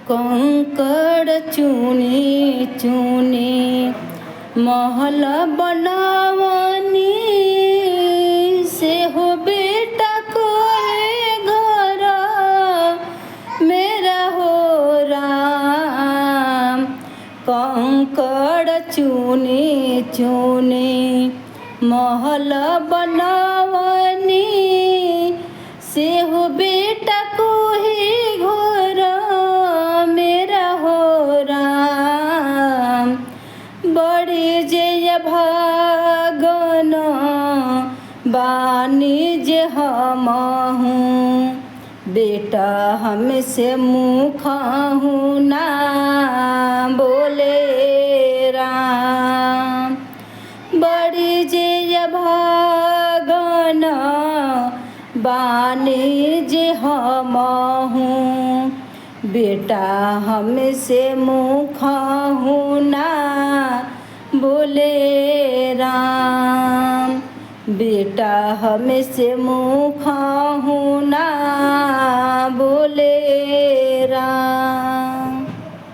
कंकड़ चुनी चुनी महल बनावनी से हो बेटा कोई घर मेरा हो राम। कंकड़ चुनी चुनी महल बनावनी से हो बेटा कोई घर मेरा हो राम। बड़ी जय भागन बानी जे हम हूँ बेटा हमसे मुख हूँ ना बोले राम। बड़ी जय भागन बानी जे हम हूँ बेटा हमसे मुख हूँ ना बोले राम। बेटा हमसे मुख हूँ ना